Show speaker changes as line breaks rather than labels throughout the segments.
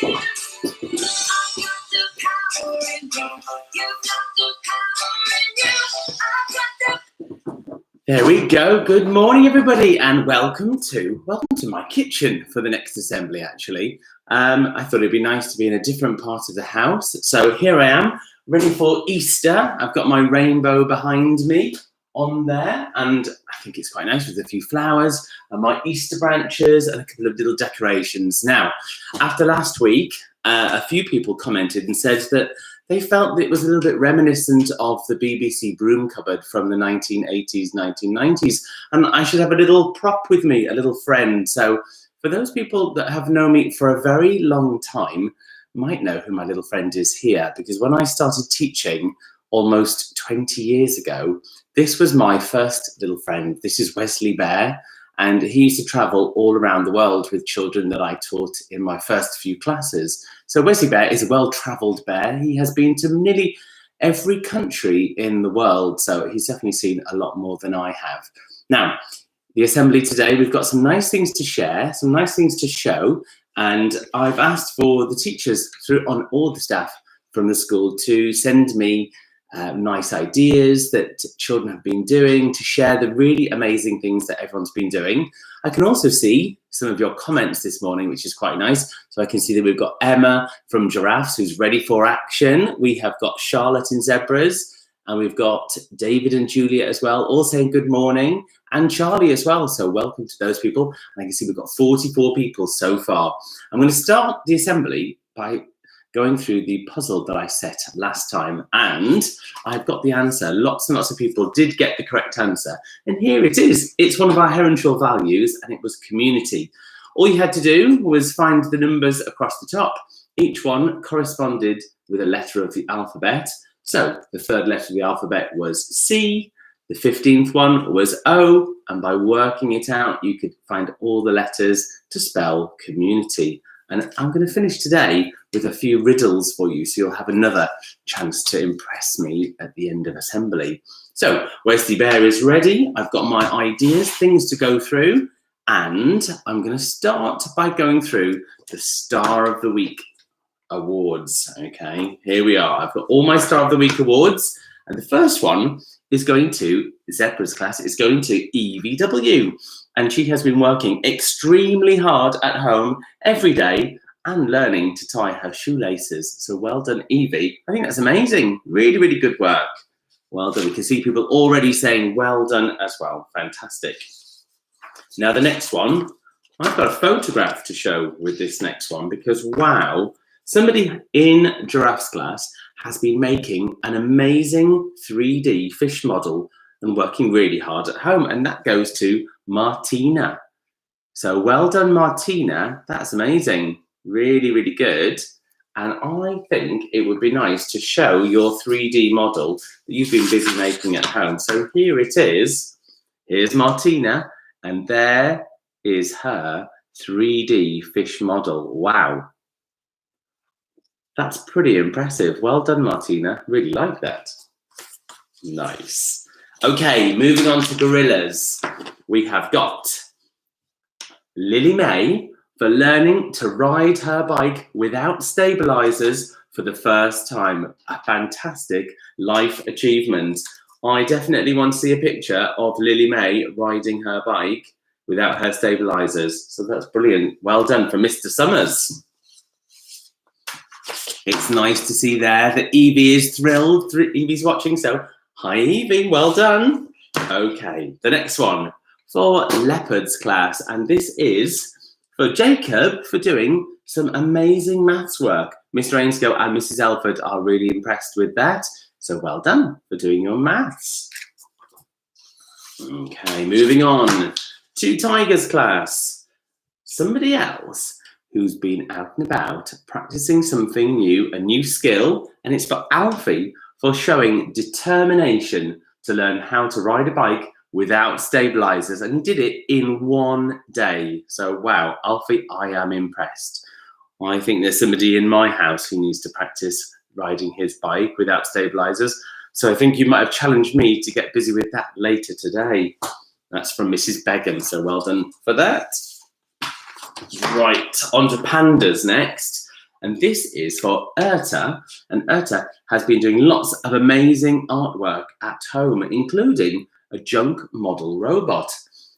There we go. Good morning, everybody, and welcome to my kitchen for the next assembly, actually. I thought it'd be nice to be in a different part of the house. So here I am, ready for Easter. I've got my rainbow behind me on there, and I think it's quite nice with a few flowers and my Easter branches and a couple of little decorations. Now, after last week, a few people commented and said that they felt that it was a little bit reminiscent of the BBC broom cupboard from the 1980s, 1990s, and I should have a little prop with me, a little friend. So for those people that have known me for a very long time, might know who my little friend is here, because when I started teaching almost 20 years ago, this was my first little friend. This is Wesley Bear, and he used to travel all around the world with children that I taught in my first few classes. So Wesley Bear is a well-travelled bear. He has been to nearly every country in the world, so he's definitely seen a lot more than I have. Now, the assembly today, we've got some nice things to share, some nice things to show, and I've asked for the teachers on all the staff from the school to send me nice ideas that children have been doing, to share the really amazing things that everyone's been doing. I can also see some of your comments this morning, which is quite nice. So I can see that we've got Emma from Giraffes, who's ready for action. We have got Charlotte in Zebras, and we've got David and Julia as well, all saying good morning, and Charlie as well. So welcome to those people. And I can see we've got 44 people so far. I'm going to start the assembly by going through the puzzle that I set last time, and I've got the answer. Lots and lots of people did get the correct answer, and here it is. It's one of our Heronshaw values, and it was community. All you had to do was find the numbers across the top. Each one corresponded with a letter of the alphabet. So the third letter of the alphabet was C, the 15th one was O, and by working it out, you could find all the letters to spell community. And I'm going to finish today with a few riddles for you, so you'll have another chance to impress me at the end of assembly. So Wesley Bear is ready. I've got my ideas, things to go through, and I'm going to start by going through the Star of the Week awards. Okay, here we are. I've got all my Star of the Week awards, and the first one is going to Zebra's class. It's going to EVW. And she has been working extremely hard at home every day and learning to tie her shoelaces. So well done, Evie. I think that's amazing. Really, really good work. Well done. We can see people already saying well done as well. Fantastic. Now the next one, I've got a photograph to show with this next one, because wow, somebody in Giraffe's class has been making an amazing 3D fish model and working really hard at home, and that goes to Martina. So well done, Martina. That's amazing. Really, really good. And I think it would be nice to show your 3D model that you've been busy making at home. So here it is. Here's Martina, and there is her 3D fish model. Wow. That's pretty impressive. Well done, Martina. Really like that. Nice. Okay, moving on to gorillas. We have got Lily May for learning to ride her bike without stabilizers for the first time. A fantastic life achievement. I definitely want to see a picture of Lily May riding her bike without her stabilizers. So that's brilliant. Well done for Mr. Summers. It's nice to see there that Evie is thrilled. Evie's watching, so hi Evie, well done. Okay, the next one for Leopard's class, and this is for Jacob for doing some amazing maths work. Mr. Ainscough and Mrs. Elford are really impressed with that, so well done for doing your maths. Okay, moving on to Tiger's class. Somebody else who's been out and about practicing something new, a new skill, and it's for Alfie for showing determination to learn how to ride a bike without stabilizers, and he did it in one day. So wow, Alfie, I am impressed. I think there's somebody in my house who needs to practice riding his bike without stabilizers. So I think you might have challenged me to get busy with that later today. That's from Mrs. Begum, so well done for that. Right, on to pandas next. And this is for Urta. And Urta has been doing lots of amazing artwork at home, including a junk model robot.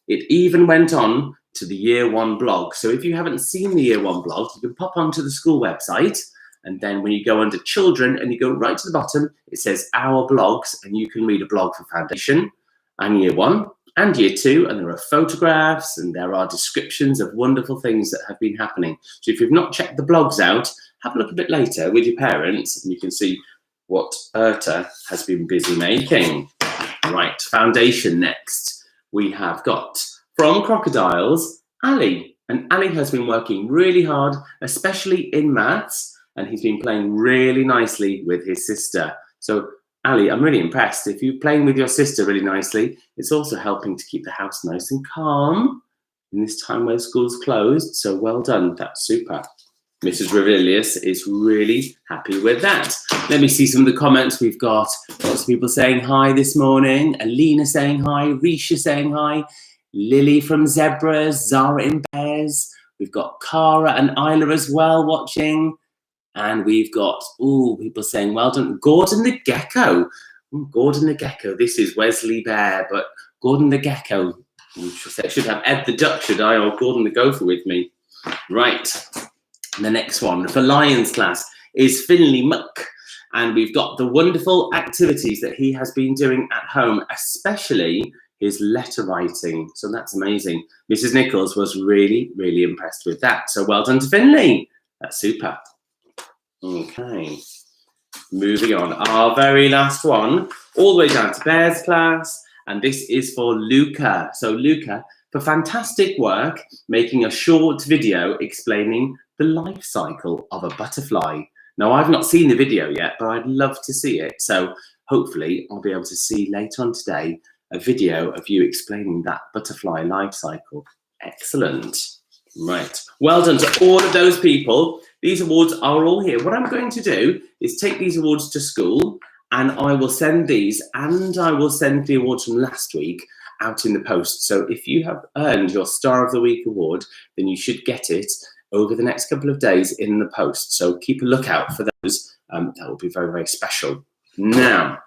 It even went on to the Year One blog. So if you haven't seen the Year One blog, you can pop onto the school website. And then when you go under children and you go right to the bottom, it says our blogs, and you can read a blog for Foundation and Year One and Year Two. And there are photographs and there are descriptions of wonderful things that have been happening. So if you've not checked the blogs out, have a look a bit later with your parents and you can see what Urta has been busy making. Right, Foundation next. We have got from Crocodiles, Ali. And Ali has been working really hard, especially in maths. And he's been playing really nicely with his sister. So, Ali, I'm really impressed. If you're playing with your sister really nicely, it's also helping to keep the house nice and calm in this time where school's closed. So well done. That's super. Mrs. Revilius is really happy with that. Let me see some of the comments. We've got lots of people saying hi this morning. Alina saying hi. Risha saying hi. Lily from Zebras. Zara in Bears. We've got Cara and Isla as well watching. And we've got, people saying, well done. Gordon the Gecko. Gordon the Gecko. This is Wesley Bear, but Gordon the Gecko. I should have Ed the Duck, should I? Or Gordon the Gopher with me. Right. The next one for Lions class is Finley Muck. And we've got the wonderful activities that he has been doing at home, especially his letter writing. So that's amazing. Mrs. Nichols was really, really impressed with that. So well done to Finley. That's super. Okay, moving on. Our very last one, all the way down to Bears class, and this is for Luca. So Luca, for fantastic work, making a short video explaining the life cycle of a butterfly. Now, I've not seen the video yet, but I'd love to see it. So hopefully I'll be able to see later on today a video of you explaining that butterfly life cycle. Excellent. Right. Well done to all of those people. These awards are all here. What I'm going to do is take these awards to school and I will send these and I will send the awards from last week out in the post. So if you have earned your Star of the Week award, then you should get it over the next couple of days in the post. So keep a lookout for those. That will be very, very special. Now,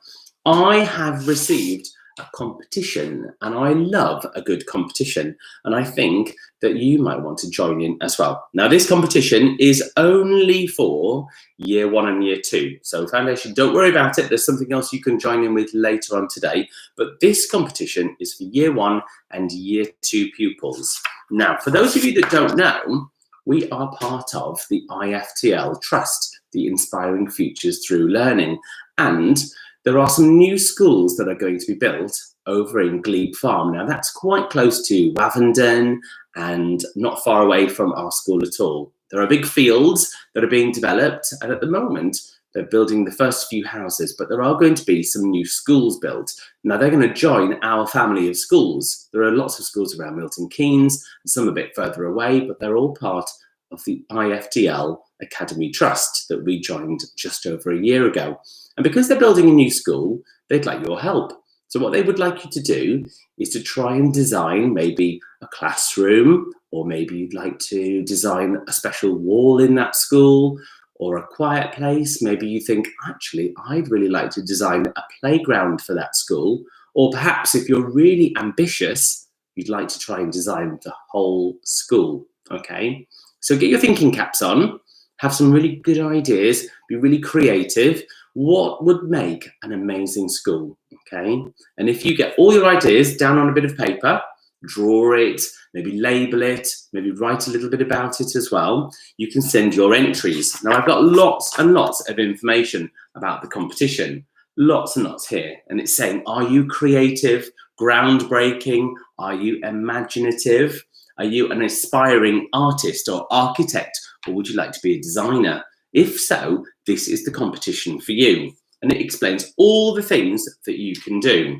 I have received a competition and I love a good competition and I think that you might want to join in as well. Now this competition is only for Year 1 and Year 2. So Foundation, don't worry about it. There's something else you can join in with later on today. But this competition is for Year 1 and Year 2 pupils. Now, for those of you that don't know, we are part of the IFTL Trust, the Inspiring Futures Through Learning. And there are some new schools that are going to be built over in Glebe Farm. Now that's quite close to Wavendon and not far away from our school at all. There are big fields that are being developed and at the moment they're building the first few houses, but there are going to be some new schools built. Now they're going to join our family of schools. There are lots of schools around Milton Keynes, some a bit further away, but they're all part of the IFTL Academy Trust that we joined just over a year ago. And because they're building a new school, they'd like your help. So what they would like you to do is to try and design maybe a classroom, or maybe you'd like to design a special wall in that school or a quiet place. Maybe you think, actually, I'd really like to design a playground for that school. Or perhaps if you're really ambitious, you'd like to try and design the whole school, okay? So get your thinking caps on, have some really good ideas, be really creative. What would make an amazing school, okay? And if you get all your ideas down on a bit of paper, draw it, maybe label it, maybe write a little bit about it as well, you can send your entries. Now, I've got lots and lots of information about the competition, lots and lots here. And it's saying, are you creative, groundbreaking? Are you imaginative? Are you an aspiring artist or architect? Or would you like to be a designer? If so, this is the competition for you. And it explains all the things that you can do.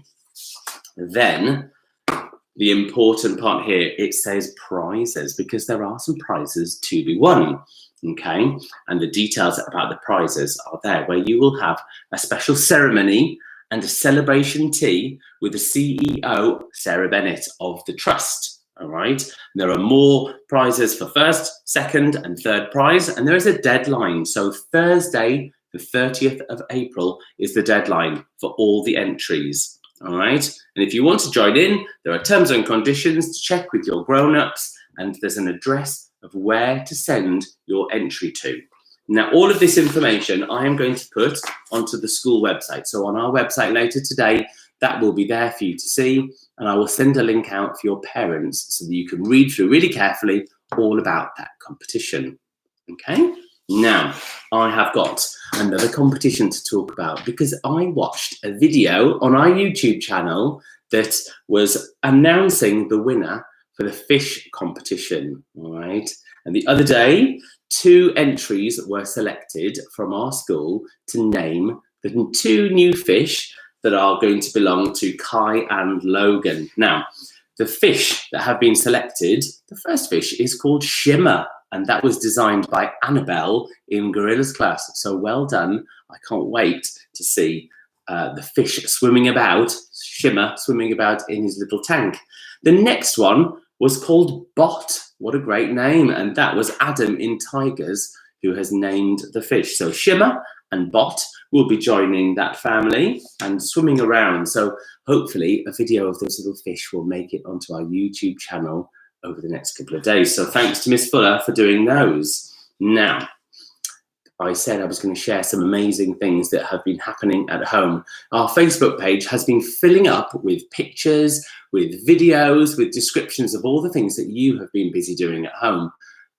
Then, the important part here, it says prizes, because there are some prizes to be won, okay? And the details about the prizes are there, where you will have a special ceremony and a celebration tea with the CEO, Sarah Bennett, of the Trust, All right. There are more prizes for first, second, and third prize, and there is a deadline. So Thursday, the 30th of April, is the deadline for all the entries. All right. And if you want to join in, there are terms and conditions to check with your grown-ups, and there's an address of where to send your entry to. Now, all of this information I am going to put onto the school website. So on our website later today, that will be there for you to see. And I will send a link out for your parents so that you can read through really carefully all about that competition. Okay? Now, I have got another competition to talk about because I watched a video on our YouTube channel that was announcing the winner for the fish competition. All right? And the other day, 2 entries were selected from our school to name the 2 new fish that are going to belong to Kai and Logan. Now, the fish that have been selected, the first fish is called Shimmer, and that was designed by Annabelle in Gorilla's class. So well done. I can't wait to see the fish swimming about, Shimmer swimming about in his little tank. The next one was called Bot. What a great name. And that was Adam in Tigers who has named the fish. So Shimmer and Bot will be joining that family and swimming around. So hopefully a video of those little fish will make it onto our YouTube channel over the next couple of days. So thanks to Miss Fuller for doing those. Now, I said I was going to share some amazing things that have been happening at home. Our Facebook page has been filling up with pictures, with videos, with descriptions of all the things that you have been busy doing at home.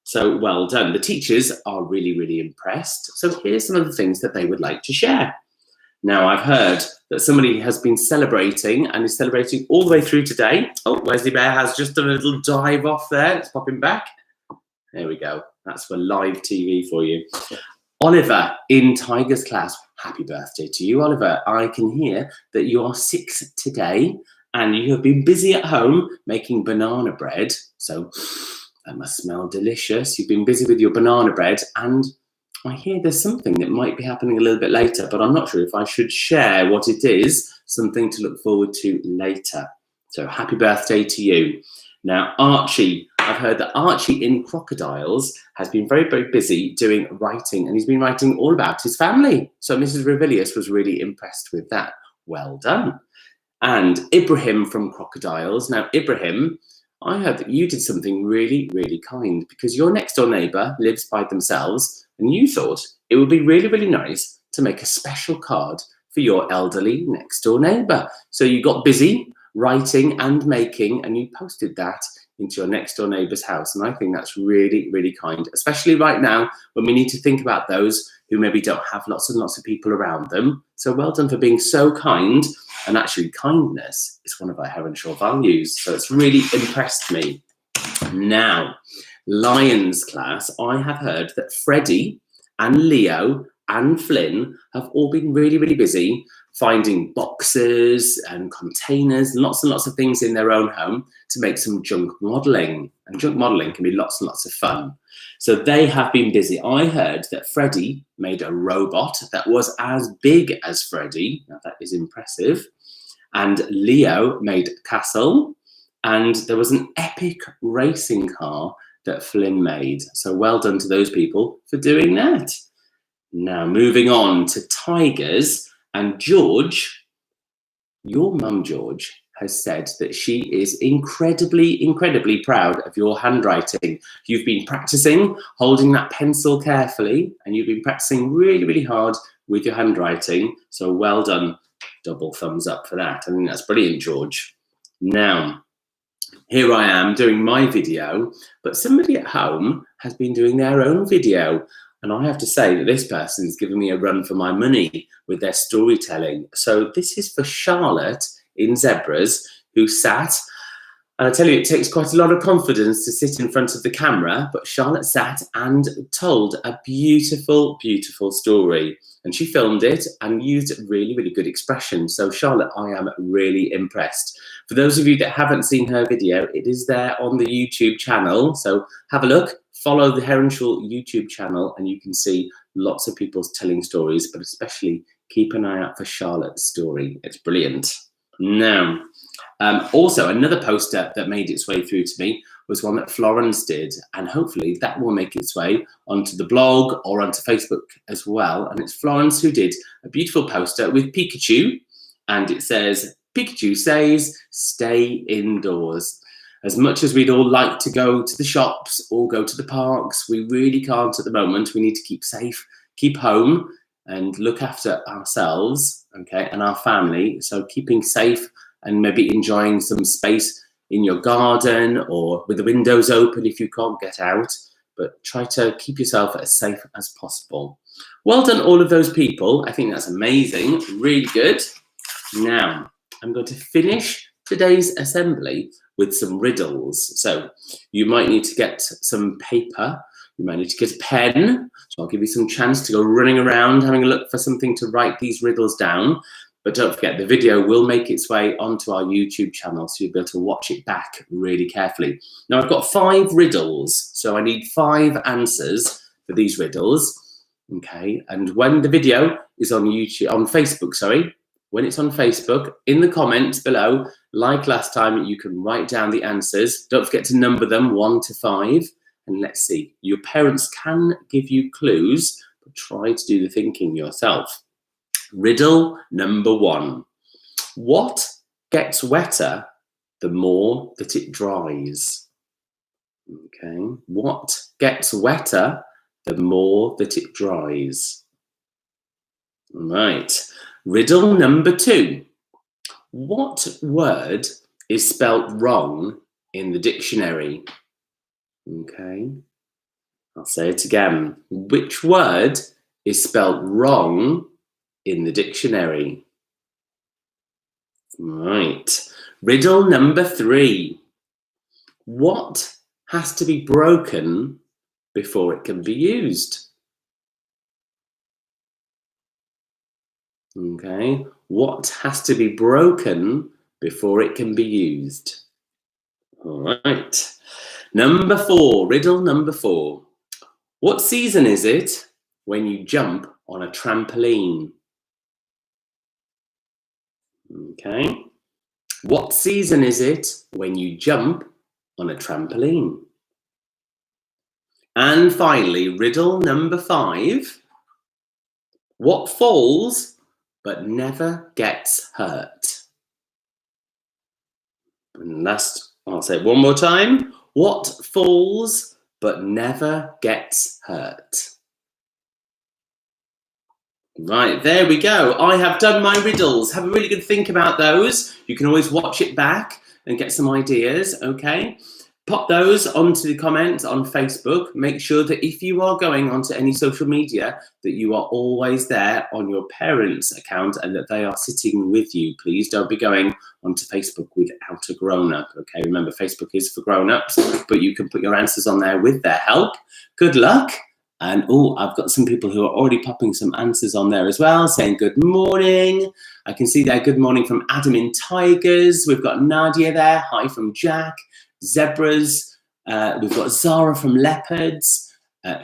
So well done. The teachers are really, really impressed. So here's some of the things that they would like to share. Now, I've heard that somebody has been celebrating and is celebrating all the way through today. Oh, Wesley Bear has just done a little dive off there. Let's pop him back. There we go. That's for live TV for you. Oliver in Tiger's class, happy birthday to you, Oliver. I can hear that you are 6 today and you have been busy at home making banana bread. So that must smell delicious. You've been busy with your banana bread, and I hear there's something that might be happening a little bit later, but I'm not sure if I should share what it is, something to look forward to later. So happy birthday to you. Now, Archie, I've heard that Archie in Crocodiles has been very, very busy doing writing, and he's been writing all about his family. So Mrs. Revilius was really impressed with that. Well done. And Ibrahim from Crocodiles. Now, Ibrahim, I heard that you did something really, really kind because your next door neighbour lives by themselves, and you thought it would be really, really nice to make a special card for your elderly next door neighbour. So you got busy writing and making, and you posted that into your next door neighbour's house. And I think that's really, really kind, especially right now when we need to think about those who maybe don't have lots and lots of people around them. So well done for being so kind. And actually, kindness is one of our Heronshaw values. So it's really impressed me. Now, Lions class, I have heard that Freddie and Leo and Flynn have all been really, really busy finding boxes and containers, lots and lots of things in their own home to make some junk modelling. And junk modelling can be lots and lots of fun. So they have been busy. I heard that Freddie made a robot that was as big as Freddie. Now that is impressive. And Leo made a castle. And there was an epic racing car that Flynn made. So well done to those people for doing that. Now moving on to Tigers. And George, your mum, George, has said that she is incredibly, incredibly proud of your handwriting. You've been practicing holding that pencil carefully, and you've been practicing really, really hard with your handwriting. So well done. Double thumbs up for that. I think that's brilliant, George. Now, here I am doing my video, but somebody at home has been doing their own video. And I have to say that this person's given me a run for my money with their storytelling. So this is for Charlotte in Zebras, who sat, and I tell you, it takes quite a lot of confidence to sit in front of the camera, but Charlotte sat and told a beautiful, beautiful story. And she filmed it and used really, really good expression. So Charlotte, I am really impressed. For those of you that haven't seen her video, it is there on the YouTube channel. So have a look. Follow the Heronshaw YouTube channel and you can see lots of people telling stories, but especially keep an eye out for Charlotte's story. It's brilliant. Now, Also, another poster that made its way through to me was one that Florence did, and hopefully that will make its way onto the blog or onto Facebook as well. And it's Florence who did a beautiful poster with Pikachu, and it says, Pikachu says, stay indoors. As much as we'd all like to go to the shops or go to the parks, we really can't at the moment. We need to keep safe, keep home, and look after ourselves, okay, and our family. So keeping safe and maybe enjoying some space in your garden or with the windows open if you can't get out, but try to keep yourself as safe as possible. Well done, all of those people. I think that's amazing, really good. Now, I'm going to finish today's assembly with some riddles. So you might need to get some paper, you might need to get a pen, so I'll give you some chance to go running around, having a look for something to write these riddles down. But don't forget, the video will make its way onto our YouTube channel, so you'll be able to watch it back really carefully. Now, I've got 5 riddles, so I need 5 answers for these riddles, okay? And when the video is on YouTube, on Facebook, sorry, when it's on Facebook, in the comments below, like last time, you can write down the answers. Don't forget to number them 1 to 5, and let's see. Your parents can give you clues, but try to do the thinking yourself. Riddle number 1. What gets wetter the more that it dries? Okay. What gets wetter the more that it dries? Right. Riddle number 2. What word is spelt wrong in the dictionary? Okay. I'll say it again. Which word is spelt wrong in the dictionary? Right. Riddle number 3. What has to be broken before it can be used? Okay. What has to be broken before it can be used? All right. Number 4. Riddle number 4. What season is it when you jump on a trampoline? Okay. What season is it when you jump on a trampoline? And finally, riddle number 5. What falls but never gets hurt? And last, I'll say it one more time. What falls but never gets hurt? Right, there we go. I have done my riddles. Have a really good think about those. You can always watch it back and get some ideas, okay? Pop those onto the comments on Facebook. Make sure that if you are going onto any social media, that you are always there on your parents' account and that they are sitting with you. Please don't be going onto Facebook without a grown-up, okay? Remember, Facebook is for grown-ups, but you can put your answers on there with their help. Good luck. And oh, I've got some people who are already popping some answers on there as well, saying good morning. I can see there, good morning from Adam in Tigers. We've got Nadia there, hi from Jack. Zebras, we've got Zara from Leopards.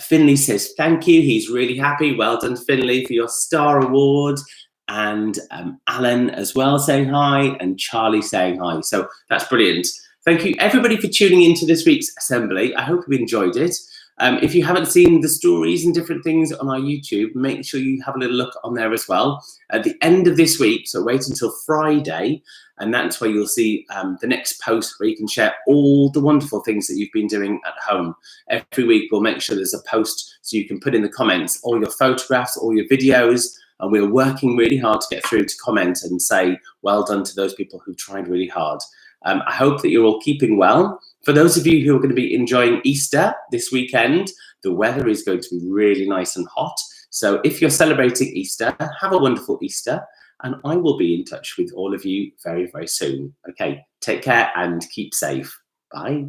Finley says thank you, he's really happy. Well done, Finley, for your star award. And Alan as well saying hi, and Charlie saying hi. So that's brilliant. Thank you everybody for tuning into this week's assembly. I hope you enjoyed it. If you haven't seen the stories and different things on our YouTube, make sure you have a little look on there as well. At the end of this week, so wait until Friday, and that's where you'll see the next post where you can share all the wonderful things that you've been doing at home. Every week we'll make sure there's a post so you can put in the comments all your photographs, all your videos, and we're working really hard to get through to comment and say well done to those people who tried really hard. I hope that you're all keeping well. For those of you who are going to be enjoying Easter this weekend, the weather is going to be really nice and hot. So if you're celebrating Easter, have a wonderful Easter, and I will be in touch with all of you very, very soon. Okay, take care and keep safe. Bye.